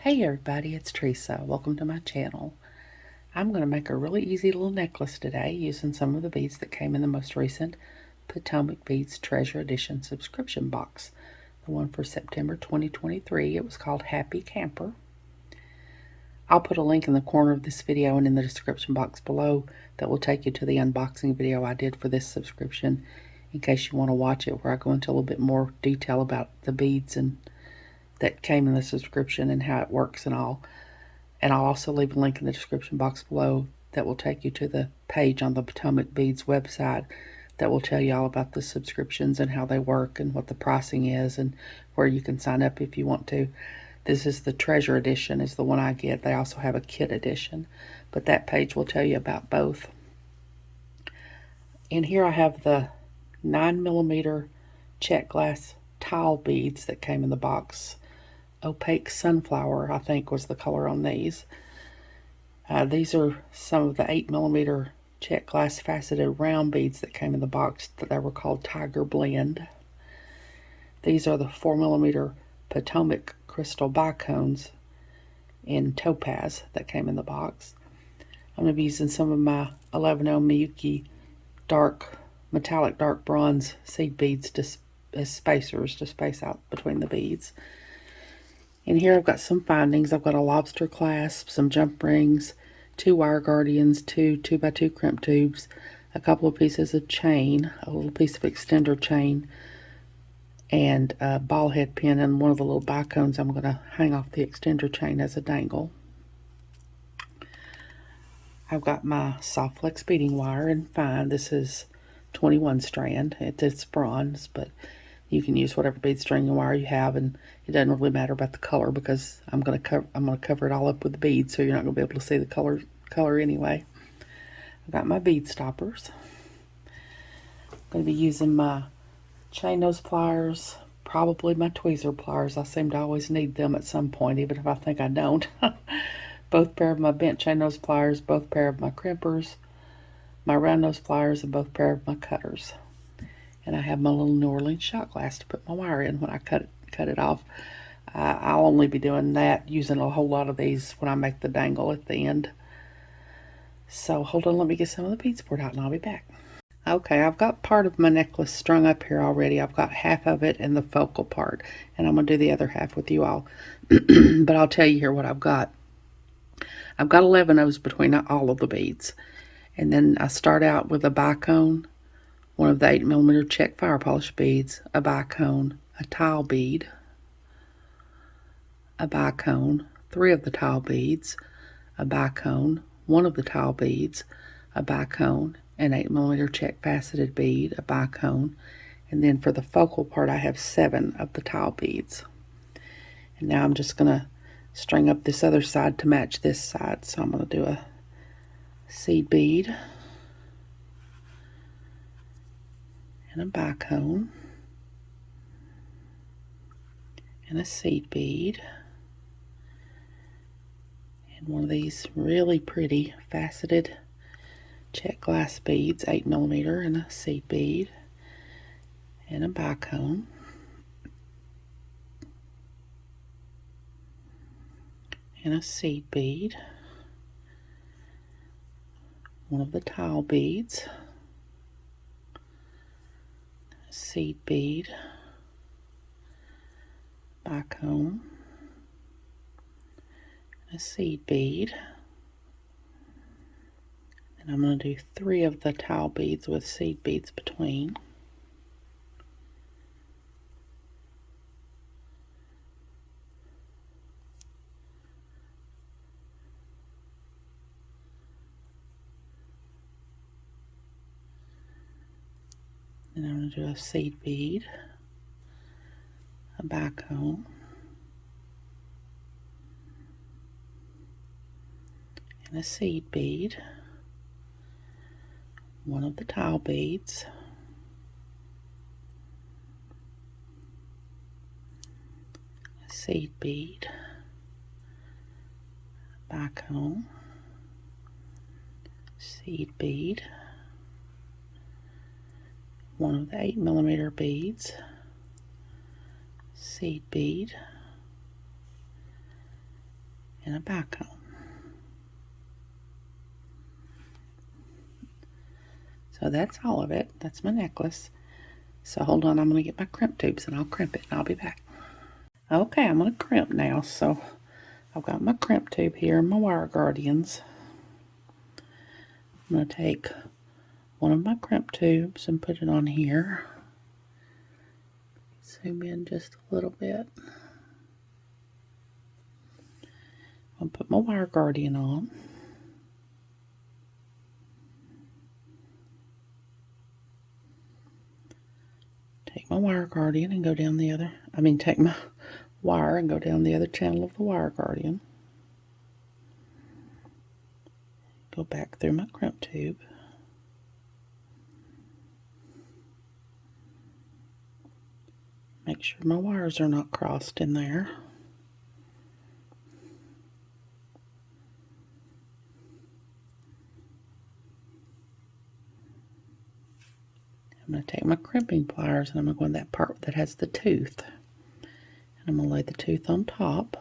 Hey everybody, it's Teresa. Welcome to my channel. I'm going to make a really easy little necklace today using some of the beads that came in the most recent Potomac Beads Treasure Edition subscription box. The one for September 2023. It was called Happy Camper. I'll put a link in the corner of this video and in the description box below that will take you to the unboxing video I did for this subscription in case you want to watch it, where I go into a little bit more detail about the beads and that came in the subscription and how it works and all. And I'll also leave a link in the description box below that will take you to the page on the Potomac Beads website that will tell you all about the subscriptions and how they work and what the pricing is and where you can sign up if you want to. This is the Treasure Edition, is the one I get. They also have a Kit Edition, but that page will tell you about both. In here I have the 9mm Czech glass tile beads that came in the box. Opaque sunflower, I think, was the color on these. These are some of the 8mm Czech glass faceted round beads that came in the box that they were called Tiger Blend. These are the 4mm Potomac crystal bicones in topaz that came in the box. I'm going to be using some of my 11 Miyuki metallic dark bronze seed beads as spacers to space out between the beads. In here I've got some findings. I've got a lobster clasp, some jump rings, 2 wire guardians, 2 2x2 crimp tubes, a couple of pieces of chain, a little piece of extender chain, and a ball head pin, and one of the little bicones I'm going to hang off the extender chain as a dangle. I've got my soft flex beading wire and fine. This is 21 strand. It's bronze, but you can use whatever bead string and wire you have, and it doesn't really matter about the color because I'm going to cover it all up with the beads, so you're not going to be able to see the color anyway. I've got my bead stoppers. I'm going to be using my chain nose pliers, probably my tweezer pliers. I seem to always need them at some point, even if I think I don't. Both pair of my bent chain nose pliers, both pair of my crimpers, my round nose pliers, and both pair of my cutters. And I have my little New Orleans shot glass to put my wire in when I cut it off. I'll only be doing that, using a whole lot of these when I make the dangle at the end. So hold on, let me get some of the beads poured out and I'll be back. Okay, I've got part of my necklace strung up here already. I've got half of it in the focal part, and I'm going to do the other half with you all. But I'll tell you here what I've got. I've got 11 O's between all of the beads. And then I start out with a bicone, one of the 8mm Czech fire polish beads, a bicone, a tile bead, a bicone, 3 of the tile beads, a bicone, 1 of the tile beads, a bicone, an 8mm Czech faceted bead, a bicone, and then for the focal part I have 7 of the tile beads. And now I'm just going to string up this other side to match this side. So I'm going to do a seed bead and a bicone and a seed bead and one of these really pretty faceted Czech glass beads, 8mm, and a seed bead and a bicone and a seed bead, one of the tile beads, a seed bead, bicone, a seed bead, and I'm going to do 3 of the tile beads with seed beads between. And I'm going to do a seed bead, a bicone, and a seed bead, one of the tile beads, a seed bead, a bicone, seed bead, one of the 8mm beads, seed bead, and a back comb. So that's all of it. That's my necklace. So hold on, I'm going to get my crimp tubes and I'll crimp it and I'll be back. Okay, I'm going to crimp now. So I've got my crimp tube here and my wire guardians. I'm going to take one of my crimp tubes and put it on here. Zoom in just a little bit. I'll put my wire guardian on. Take my wire guardian and go down the other, take my wire and go down the other channel of the wire guardian. Go back through my crimp tube. Make sure my wires are not crossed in there. I'm going to take my crimping pliers and I'm going to go in that part that has the tooth. And I'm going to lay the tooth on top.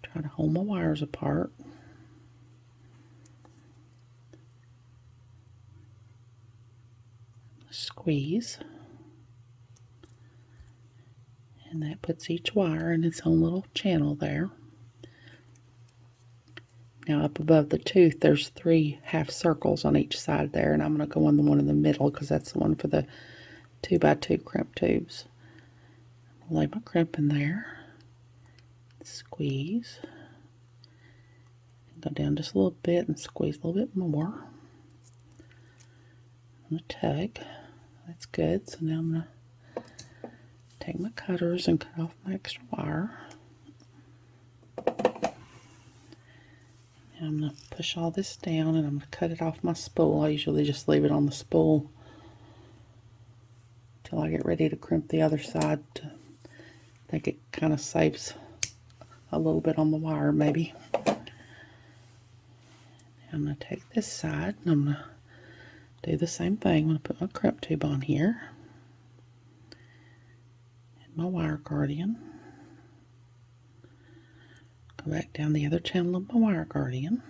Try to hold my wires apart. Squeeze. And that puts each wire in its own little channel there. Now up above the tooth, there's 3 half circles on each side there, and I'm going to go on the one in the middle because that's the one for the 2x2 crimp tubes. I'll lay my crimp in there, squeeze, go down just a little bit and squeeze a little bit more. I'm going to tug. That's good. So now I'm going to take my cutters and cut off my extra wire. I'm going to push all this down and I'm going to cut it off my spool. I usually just leave it on the spool until I get ready to crimp the other side. I think it kind of saves a little bit on the wire maybe. I'm going to take this side and I'm going to do the same thing. I'm going to put my crimp tube on here and my wire guardian. Go back down the other channel of my wire guardian,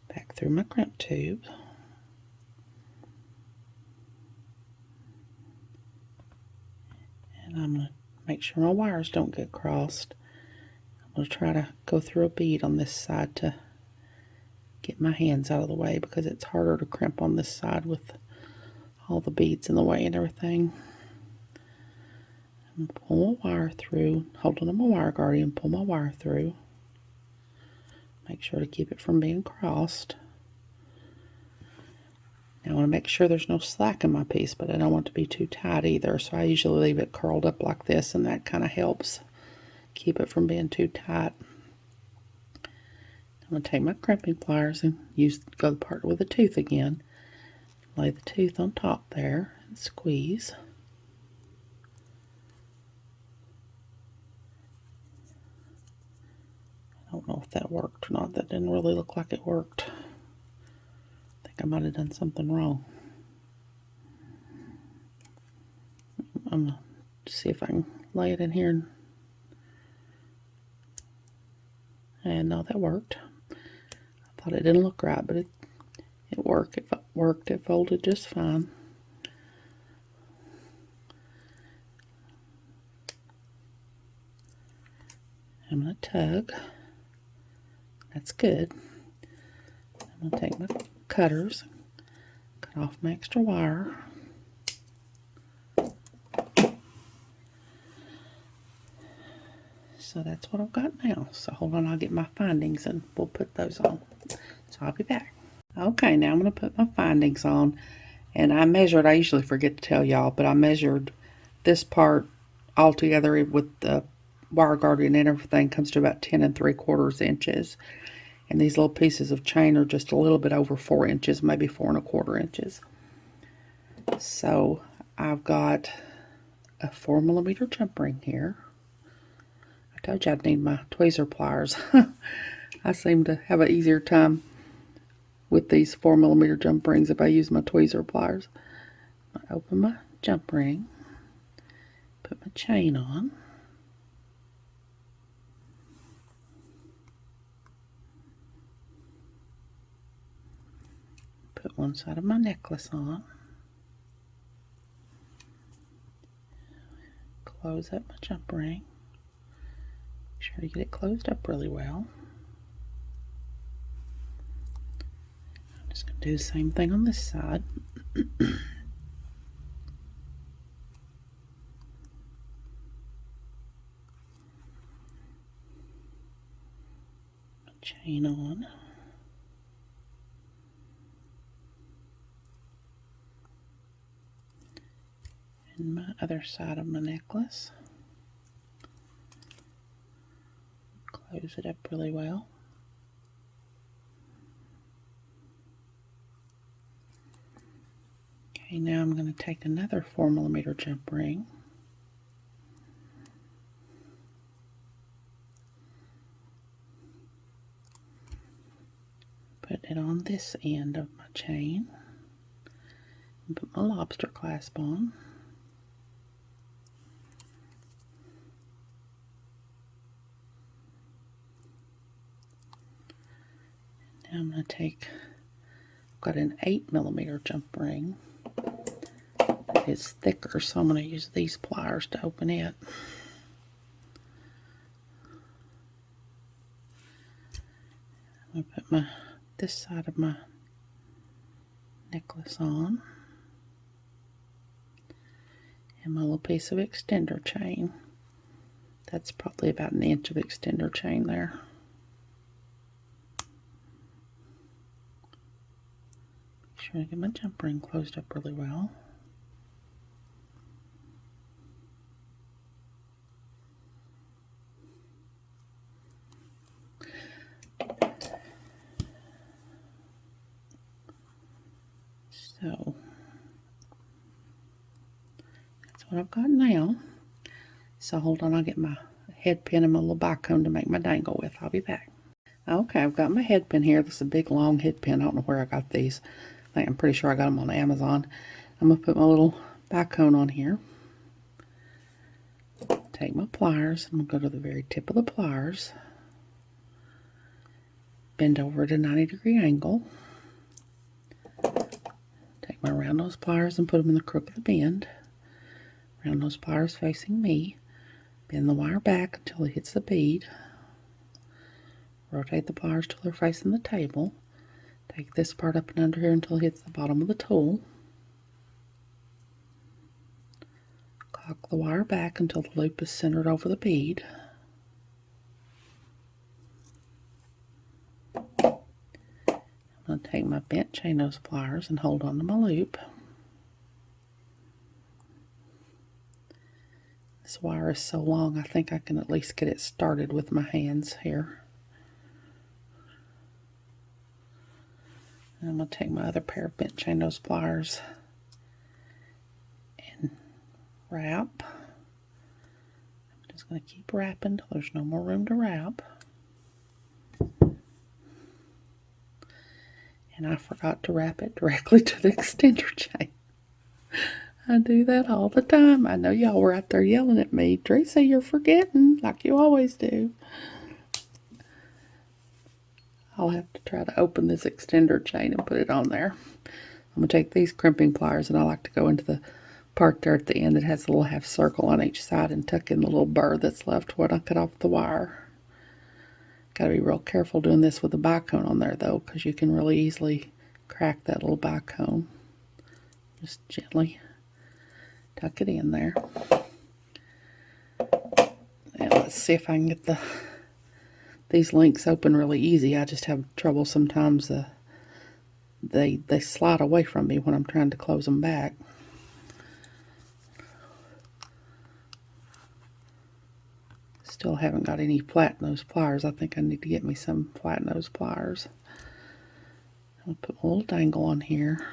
back through my crimp tube, and I'm going to make sure my wires don't get crossed. I'm going to try to go through a bead on this side to get my hands out of the way because it's harder to crimp on this side with all the beads in the way and everything. Pull my wire through, hold on to my wire guardian, pull my wire through. Make sure to keep it from being crossed. Now I want to make sure there's no slack in my piece, but I don't want it to be too tight either, so I usually leave it curled up like this, and that kind of helps keep it from being too tight. I'm going to take my crimping pliers and go the part with the tooth again. Lay the tooth on top there and squeeze. I don't know if that worked or not. That didn't really look like it worked. I think I might have done something wrong. I'm going to see if I can lay it in here. And no, that worked. I thought it didn't look right, but it worked. It worked. It folded just fine. I'm going to tug. That's good. I'm going to take my cutters, cut off my extra wire. So that's what I've got now. So hold on, I'll get my findings and we'll put those on. So I'll be back. Okay, now I'm going to put my findings on. And I measured, I usually forget to tell y'all, but I measured this part all together with the wire guardian and everything comes to about 10 3/4 inches. And these little pieces of chain are just a little bit over 4 inches, maybe 4 1/4 inches. So I've got a 4mm jump ring here. I told you I'd need my tweezer pliers. I seem to have an easier time with these 4mm jump rings if I use my tweezer pliers. I open my jump ring, put my chain on. Put one side of my necklace on. Close up my jump ring. Make sure to get it closed up really well. I'm just going to do the same thing on this side. Chain on. And my other side of my necklace. Close it up really well. Okay, now I'm going to take another 4mm jump ring. Put it on this end of my chain. And put my lobster clasp on. Now I'm going to take, I've got an 8mm jump ring. It's thicker, so I'm going to use these pliers to open it. I'm going to put this side of my necklace on. And my little piece of extender chain. That's probably about an inch of extender chain there. Make sure I get my jump ring closed up really well. So that's what I've got now. So hold on, I'll get my head pin and my little bicone to make my dangle with. I'll be back. Okay, I've got my head pin here. This is a big long head pin. I don't know where I got these. I'm pretty sure I got them on Amazon. I'm going to put my little bicone on here. Take my pliers. I'm going to go to the very tip of the pliers. Bend over at a 90-degree angle. Take my round nose pliers and put them in the crook of the bend. Round nose pliers facing me. Bend the wire back until it hits the bead. Rotate the pliers till they're facing the table. Take this part up and under here until it hits the bottom of the tool. Cock the wire back until the loop is centered over the bead. I'm going to take my bent chain nose pliers and hold on to my loop. This wire is so long, I think I can at least get it started with my hands here. And I'm going to take my other pair of bent chain nose pliers and wrap. I'm just going to keep wrapping until there's no more room to wrap. And I forgot to wrap it directly to the extender chain. I do that all the time. I know y'all were out there yelling at me, Teresa, you're forgetting, like you always do. I'll have to try to open this extender chain and put it on there. I'm going to take these crimping pliers, and I like to go into the part there at the end that has a little half circle on each side and tuck in the little burr that's left when I cut off the wire. Got to be real careful doing this with the bicone on there, though, because you can really easily crack that little bicone. Just gently tuck it in there. And let's see if I can get these links open really easy. I just have trouble sometimes. They slide away from me when I'm trying to close them back. Still haven't got any flat nose pliers. I think I need to get me some flat nose pliers. I'll put a little dangle on here.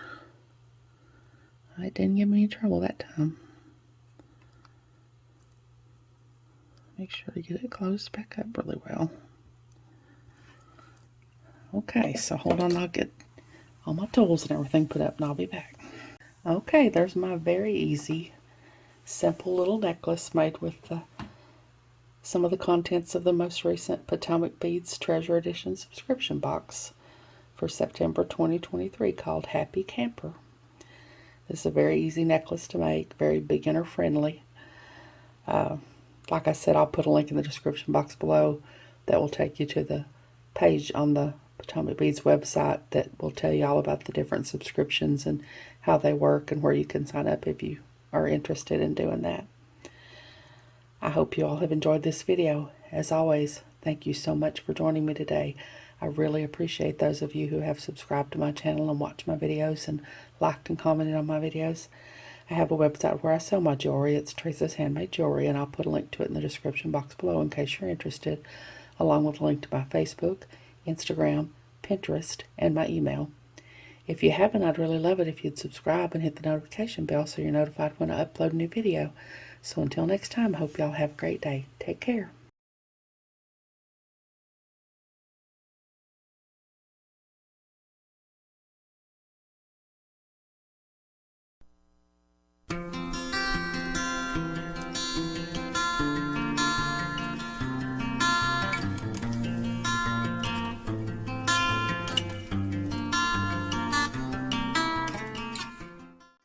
It didn't give me any trouble that time. Make sure to get it closed back up really well. Okay, so hold on, I'll get all my tools and everything put up and I'll be back. Okay, there's my very easy, simple little necklace made with some of the contents of the most recent Potomac Beads Treasure Edition subscription box. for September 2023 called Happy Camper. This is a very easy necklace to make, very beginner friendly. Like I said, I'll put a link in the description box below that will take you to the page on the Potomac Beads website that will tell you all about the different subscriptions and how they work and where you can sign up if you are interested in doing that. I hope you all have enjoyed this video. As always, thank you so much for joining me today. I really appreciate those of you who have subscribed to my channel and watched my videos and liked and commented on my videos. I have a website where I sell my jewelry. It's Teresa's Handmade Jewelry, and I'll put a link to it in the description box below in case you're interested, along with a link to my Facebook, Instagram, Pinterest, and my email. If you haven't, I'd really love it if you'd subscribe and hit the notification bell so you're notified when I upload a new video. So until next time, I hope y'all have a great day. Take care.